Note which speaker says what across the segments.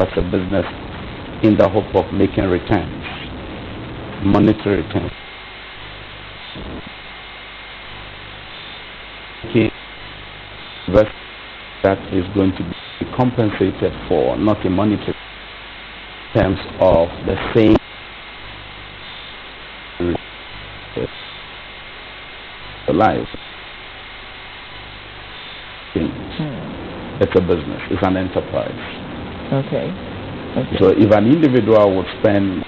Speaker 1: as a business in the hope of making returns, monetary returns. Okay, that is going to be compensated for, not in monetary terms of the same life. It's a business, it's an enterprise.
Speaker 2: Okay.
Speaker 1: So if an individual would spend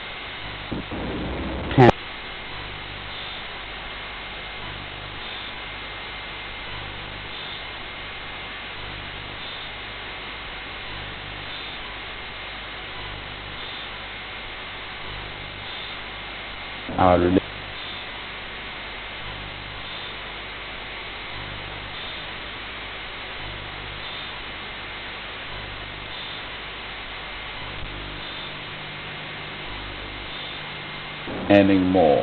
Speaker 1: 10 our relationship, earning more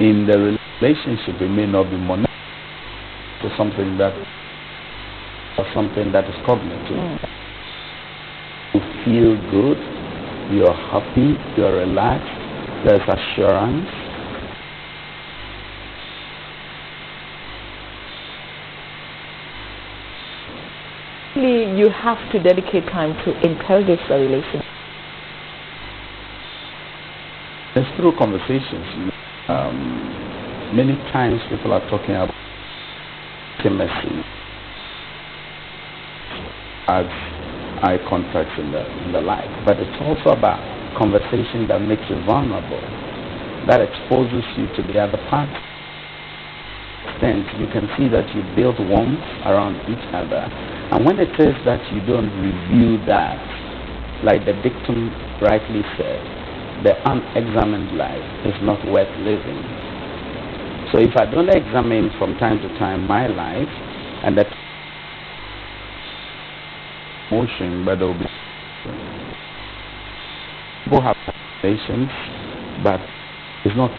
Speaker 1: in the relationship, it may not be money to something that is cognitive. You feel good, you're happy, you're relaxed, there's assurance.
Speaker 2: You have to dedicate time to interrogate the relationship.
Speaker 1: It's through conversations. Many times people are talking about intimacy as eye contact in the life, but it's also about conversation that makes you vulnerable, that exposes you to the other party. Then you can see that you build warmth around each other, and when it is that you don't review that, like the dictum rightly said, the unexamined life is not worth living. So if I don't examine from time to time my life, and that motion, but there will be people have patience, but it's not.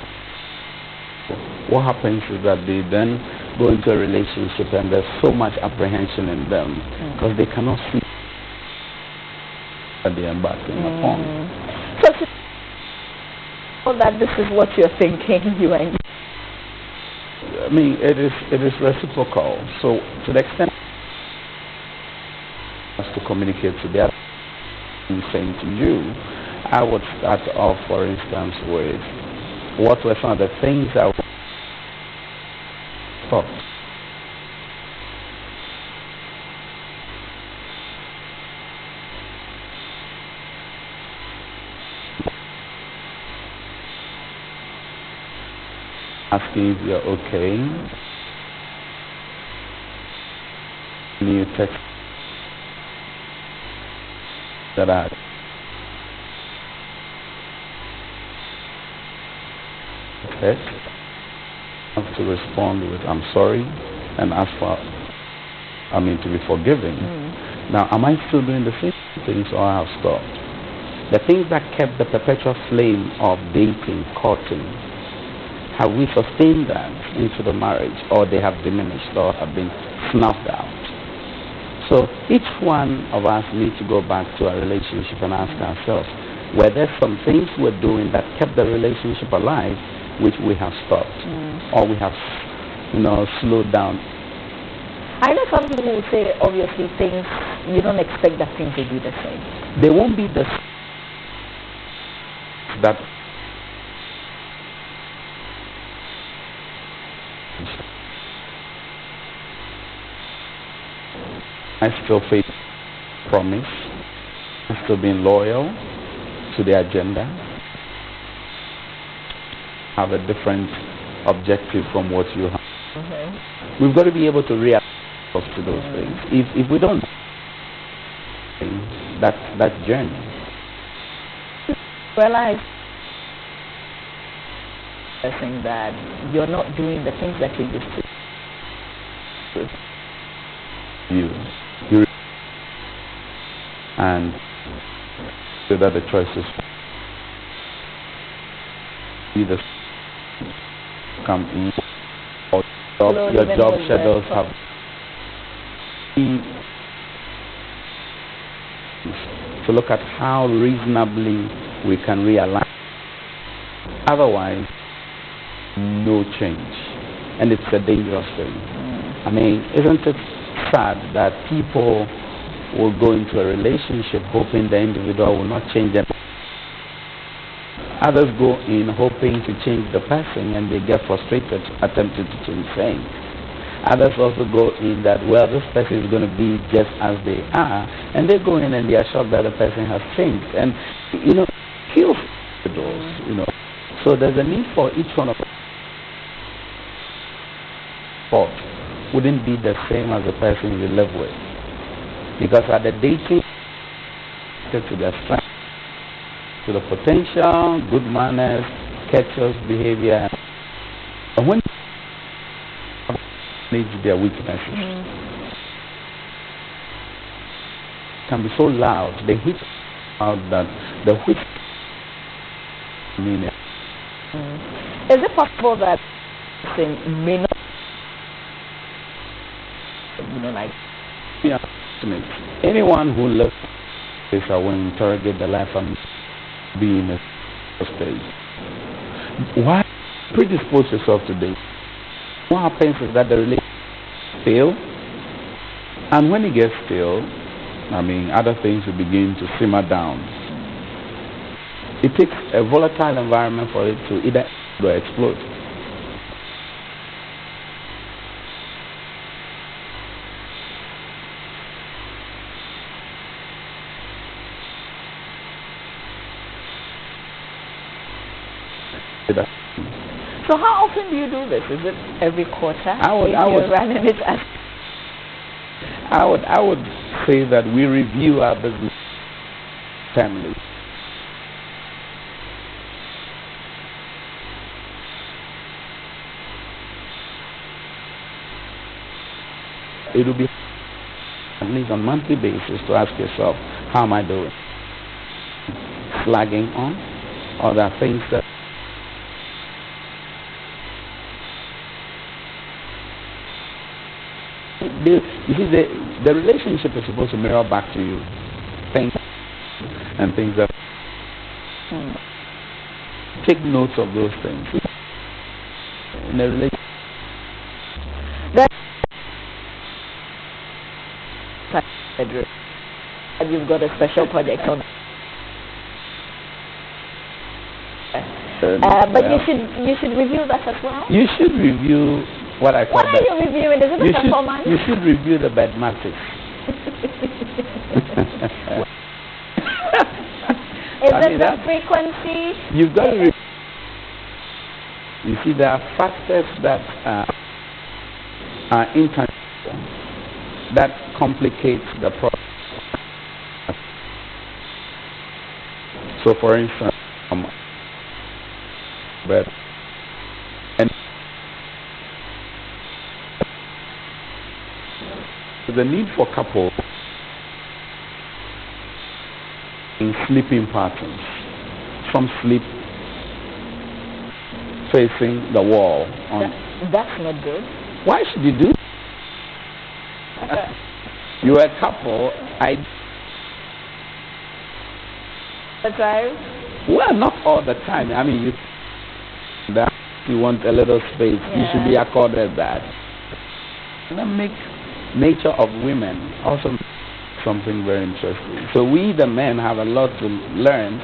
Speaker 1: What happens is that they then go into a relationship and there's so much apprehension in them because they cannot see that they're embarking upon.
Speaker 2: So that this is what you're thinking, you and
Speaker 1: I mean, it is reciprocal. So to the extent has to communicate to the other person saying to you, I would start off, for instance, with what were some of the things I would talk. Asking if you're okay. New text that I text have to respond with I'm sorry and ask for to be forgiven. Now am I still doing the same things or I have stopped? The things that kept the perpetual flame of dating, courting, have we sustained that into the marriage, or they have diminished or have been snuffed out? So each one of us needs to go back to our relationship and ask ourselves, were there some things we're doing that kept the relationship alive, which we have stopped, or we have, slowed down?
Speaker 2: I know some people will say, obviously, things, you don't expect that things will be the same.
Speaker 1: They won't be the same. That I still face promise, I still being loyal to the agenda, have a different objective from what you have. We've got to be able to react to those things. If we don't, that journey.
Speaker 2: Realize that you're not doing the things that you used to.
Speaker 1: You and so that the choices either come in or your job schedules have to look at how reasonably we can realign. Otherwise, no change. And it's a dangerous thing. I mean, isn't it sad that people will go into a relationship hoping the individual will not change them? Others go in hoping to change the person and they get frustrated attempting to change things. Others also go in that, well, this person is going to be just as they are, and they go in and they are shocked that the person has changed. And, kills those. So there's a need for each one of us. Thought wouldn't be the same as the person you live with. Because at the dating, to their strength, to the potential, good manners, courteous behavior, and when they manage their weaknesses, can be so loud, they hit out that the whip meaning.
Speaker 2: Is it possible that may not,
Speaker 1: anyone who lives this will interrogate the life and be in a stage. Why predispose yourself to this? What happens is that the relationship fail, and when it gets stale, other things will begin to simmer down. It takes a volatile environment for it to either or explode.
Speaker 2: So how often do you do this? Is it every quarter?
Speaker 1: I would say that we review our business family. It will be at least on a monthly basis to ask yourself, how am I doing? Slagging on? Or there are things that you see, the relationship is supposed to mirror back to you things and things that take notes of those things in a relationship.
Speaker 2: And you've got a special project on. But you should review that as well.
Speaker 1: You should review what I call.
Speaker 2: What are you reviewing? Is it a performance?
Speaker 1: You should review the bed mattress.
Speaker 2: Is it the frequency?
Speaker 1: You've got to. You see, there are factors that are intangible that complicate the process. So, for instance, but and the need for couples in sleeping patterns, some sleep facing the wall.
Speaker 2: That's not good.
Speaker 1: Why should you do? You are a couple.
Speaker 2: That's right.
Speaker 1: Well, not all the time. You want a little space. Yeah. You should be accorded that. The nature of women also something very interesting. So we, the men, have a lot to learn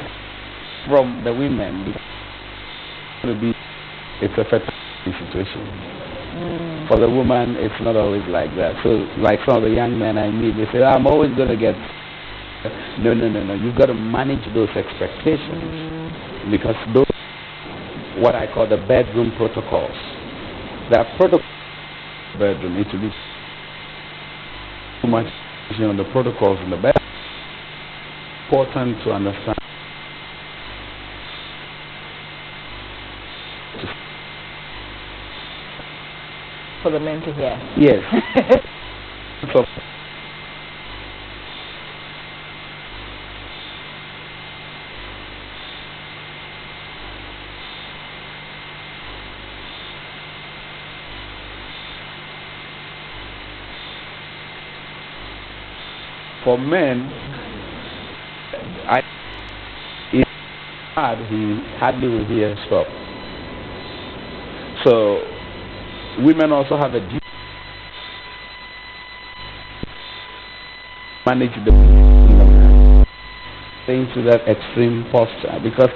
Speaker 1: from the women. It's a fertility situation. For the woman, it's not always like that. So, like some of the young men I meet, they say, I'm always going to get... No. You've got to manage those expectations. Because those, what I call the bedroom protocols. There are protocols in the bedroom. It will be too much on the protocols in the bedroom. Important to understand.
Speaker 2: For the men to hear.
Speaker 1: Yes. So, for men, bad, he hardly will hear stop. So women also have a duty to manage the into that extreme posture, because